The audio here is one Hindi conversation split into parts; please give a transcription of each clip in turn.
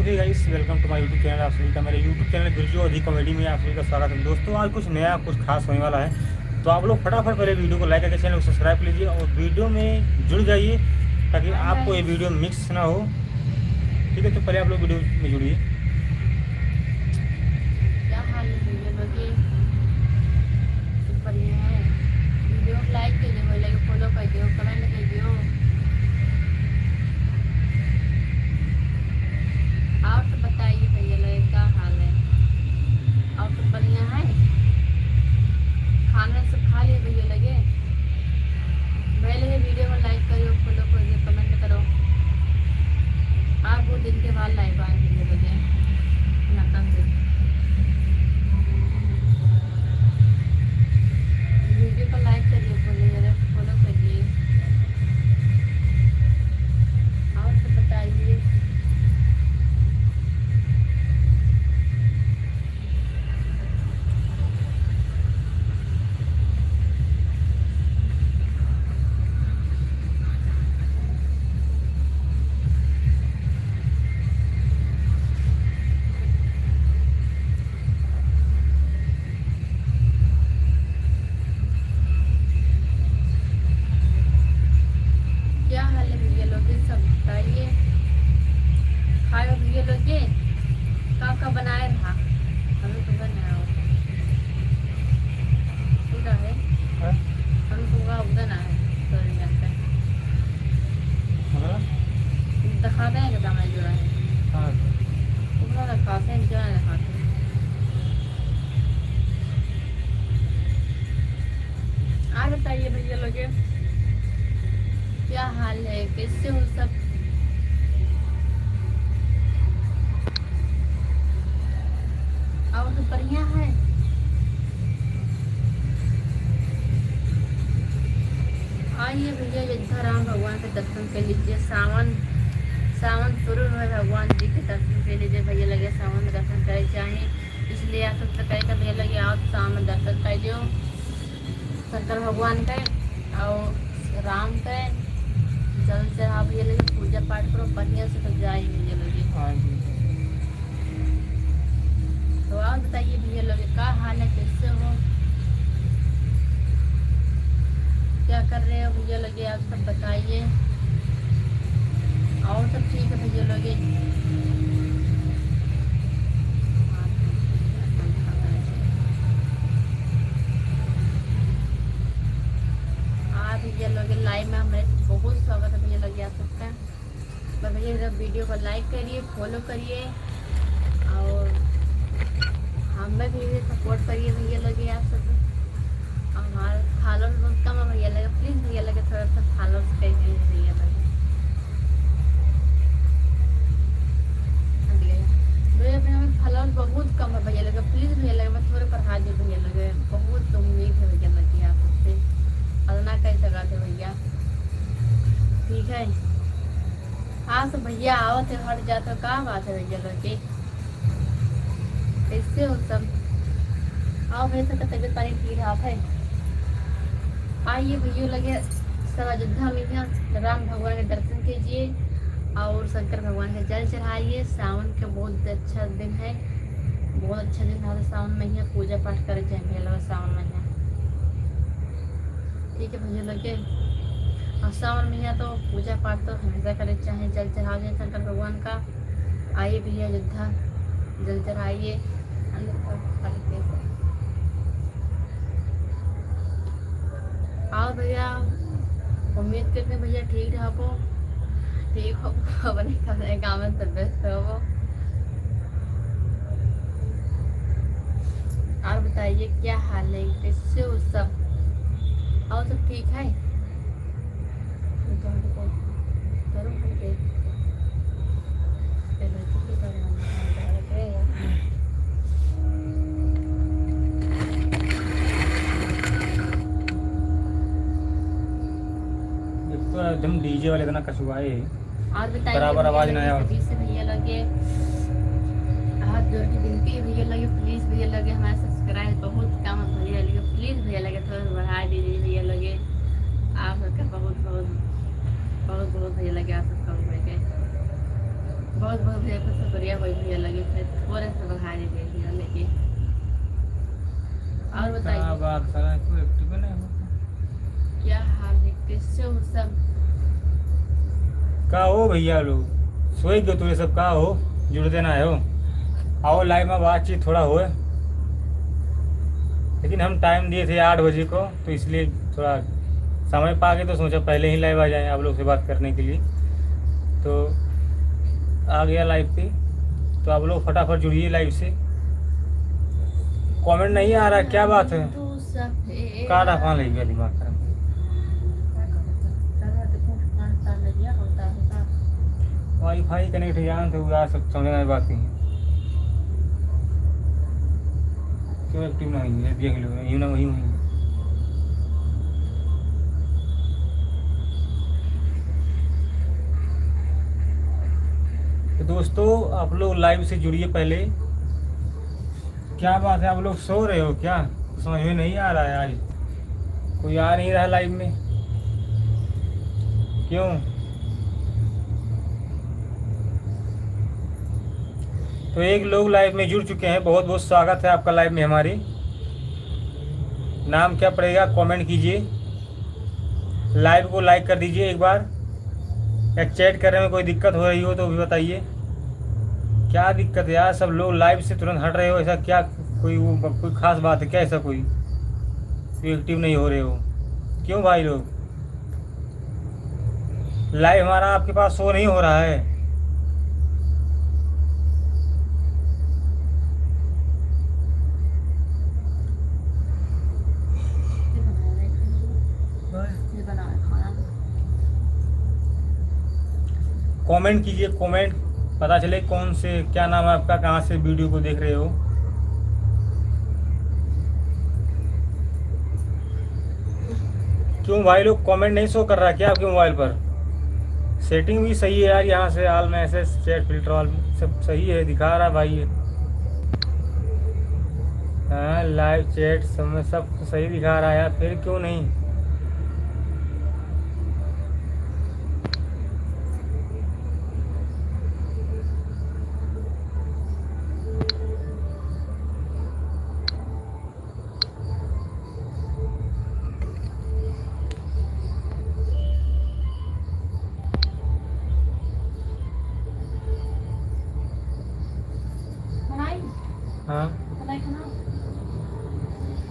तो hey guys, welcome to my YouTube channel. आप सभी का मेरे यूट्यूब चैनल गुरजो अधिक कॉमेडी में आप सभी का स्वागत है। दोस्तों, आज कुछ नया कुछ खास होने वाला है, तो आप लोग फटाफट पहले वीडियो को लाइक करके चैनल को सब्सक्राइब कर लीजिए और वीडियो में जुड़ जाइए ताकि हाय आपको ये गाइस। वीडियो मिक्स ना हो। ठीक है, तो पहले आप लोग वीडियो में जुड़िए। क्या हाल है भैया लोग? ये सब बढ़िया है। वीडियो को लाइक कर दियो, लाइक फॉलो कर दियो, कमेंट कर दियो। और तो बताइए भैया लोग क्या हाल है? और तो बढ़िया है। खाना सब खा लिए भैया लगे? भैया लगे वीडियो को लाइक करियो, फॉलो करियो, कमेंट करो। आप वो दिन के बाद लाइव आए भैया लगे नाटक से। वीडियो को लाइक करिए, फॉलो करिए। और तो बताइए। क्या हाल है भैया लोग? ये सब बताइए। खाए भैया लोग ये का बनाए रहा? हमें तो बनाया हो पूरा है। हाँ? हमको का उधर है तो जानते हैं। हाँ? दिखाते हैं कि हमें जो है हाँ। उतना दिखाते हैं, जो है दिखाते हैं। और बताइए भैया लोग ये क्या हाल है, कैसे हो सब? और तो बढ़िया है। आइए भैया अयोध्या राम भगवान के दर्शन कर लीजिए। सावन सावन शुरू है, भगवान जी के दर्शन कर लीजिए भैया लगे। सावन में दर्शन करे चाहिए, इसलिए आप सबसे कहे भैया लगे आओ सावन में दर्शन कर लियो शंकर भगवान के और राम के। जल चढ़ाओ भैया लगे, पूजा पाठ करो बढ़िया से, तो जाइए भैया लगे। हाँ जी। तो आप बताइए भैया लोग क्या हाल है, कैसे हो, क्या कर रहे हो भैया लगे? आप सब बताइए। और सब ठीक है भैया लोग? हाँ भैया लोग, लाइव में हमारे बहुत स्वागत है भैया लोग आ सकते हैं। पर भैया जब वीडियो को लाइक करिए, फॉलो करिए और हमें भी सपोर्ट करिए भैया लोग आप सब। हमारे फॉलोअर्स बहुत कम है भैया लगे, प्लीज़ भैया लगे थोड़ा सा फॉलोअर्स कर दीजिए भैया लगे। भैया हमें फॉलोअर्स बहुत कम है भैया लगे, प्लीज़ भैया लगे मैं थोड़े बढ़ा दी भैया लगे। बहुत उम्मीद है भैया लगे आप सबसे, अदना कह सका थे भैया। ठीक है, हाँ तो भैया आओ थे हट जाते का बात है भैया लगे। कैसे हो सब? आओ भैया सबका तबीयत पानी ठीक है? आप है आइए भैया लगे सब अयोध्या में यहाँ राम भगवान के दर्शन कीजिए और शंकर भगवान के जल चढ़ाइए। सावन का बहुत अच्छा दिन है, बहुत अच्छा दिन है सावन में। यहाँ पूजा पाठ करे जाए भैया लोग सावन में यहाँ। ठीक है भैया लगे, और सावन में यहाँ तो पूजा पाठ तो हमेशा करे चाहे, जल चढ़ा जाए शंकर भगवान का। आइए भैया अयोध्या जल चढ़ाइए। आओ भैया, उम्मीद करते हैं भैया ठीक रहो, ठीक हो अपने काम में तबियत हो। और बताइए क्या हाल है, कैसे हो सब? और सब ठीक है? एकदम डीजे वाले इतना कछुआए और बताइए बराबर आवाज ना आए। सभी से भैया लगे हाथ जोड़ के विनती है भैया लगे, प्लीज भैया लगे हमारे सब्सक्राइब बहुत कम है भैया लगे, प्लीज भैया लगे थोड़ा बढ़ा दीजिए भैया लगे। आप सबका बहुत बहुत बहुत बहुत भैया लगे, आप सबका लगे बहुत बहुत बहुत भैया का शुक्रिया भाई भैया लगे फिर थोड़े से बढ़ाने के लिए लेके। और क्या बताइए बात साला कोई एक्टिव नहीं होता। क्या हाल है, कैसे हो सब? का हो भैया लोग सोए क्यों तुझे सब का हो जुड़ते ना हो। आओ लाइव में बातचीत थोड़ा होए, लेकिन हम टाइम दिए थे 8 बजे को, तो इसलिए थोड़ा समय पा के तो सोचा पहले ही लाइव आ जाए आप लोग से बात करने के लिए। तो आ गया लाइव पे, तो आप लोग फटाफट जुड़िए लाइव से। कमेंट नहीं आ रहा, क्या बात है? तू सफेद काटा कहाँ ले गया दिमाग खराब। वाईफाई कनेक्ट है जान तो यार सब समझने वाली बात नहीं है। क्यों एक्टिव नहीं है देख लो, यूँ ना वही हुई। तो दोस्तों आप लोग लाइव से जुड़िए पहले। क्या बात है, आप लोग सो रहे हो क्या? समझ में नहीं आ रहा है, आज कोई आ नहीं रहा लाइव में, क्यों? तो एक लोग लाइव में जुड़ चुके हैं, बहुत बहुत स्वागत है आपका लाइव में। हमारी नाम क्या पड़ेगा कमेंट कीजिए, लाइव को लाइक कर दीजिए एक बार। या चैट करने में कोई दिक्कत हो रही हो तो भी बताइए, क्या दिक्कत है यार? सब लोग लाइव से तुरंत हट रहे हो, ऐसा क्या कोई खास बात है क्या? ऐसा कोई एक्टिव नहीं हो रहे हो क्यों भाई लोग? लाइव हमारा आपके पास शो नहीं हो रहा है। कमेंट कीजिए, कमेंट पता चले कौन से, क्या नाम है आपका, कहाँ से वीडियो को देख रहे हो। क्यों भाई लोग कमेंट नहीं शो कर रहा क्या आपके मोबाइल पर? सेटिंग भी सही है यार, यहाँ से all message chat filter all सब सही है, दिखा रहा भाई ये। हाँ लाइव चैट सब सही दिखा रहा है यार, फिर क्यों नहीं? हाँ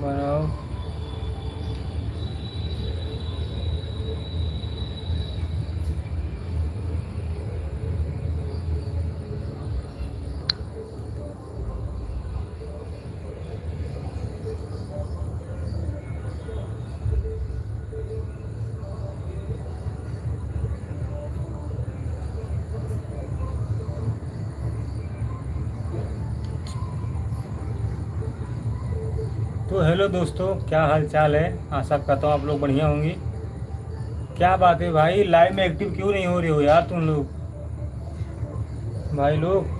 बनाओ। तो हेलो दोस्तों, क्या हाल चाल है? आशा करता हूँ आप लोग बढ़िया होंगे। क्या बात है भाई, लाइव में एक्टिव क्यों नहीं हो रहे हो यार तुम लोग भाई लोग?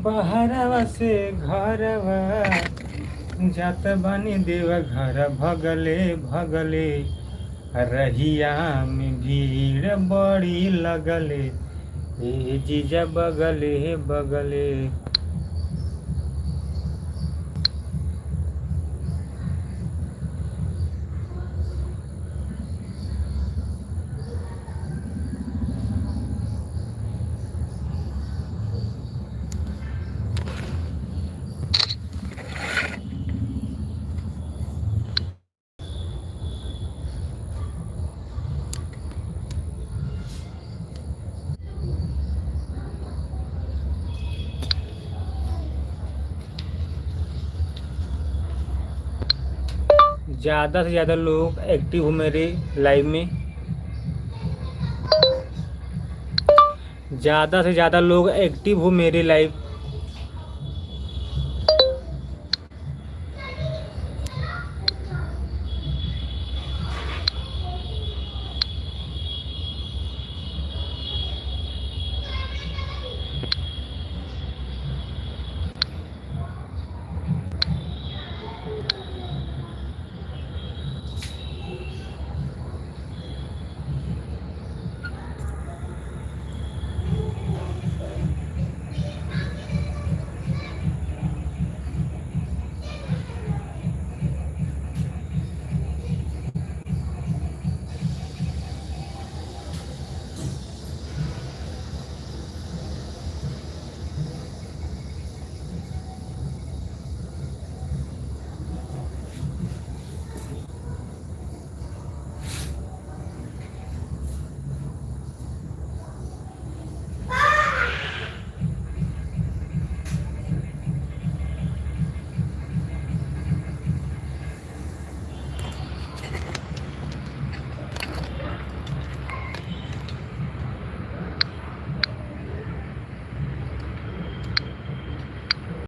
बहरवा से घरवा जात बानी देव घर भगले भगले, रहिया में भीड़ बड़ी लगले, ए जीजा बगले बगले। ज़्यादा से ज़्यादा लोग एक्टिव हो मेरे लाइव में, ज़्यादा से ज़्यादा लोग एक्टिव हो मेरे लाइव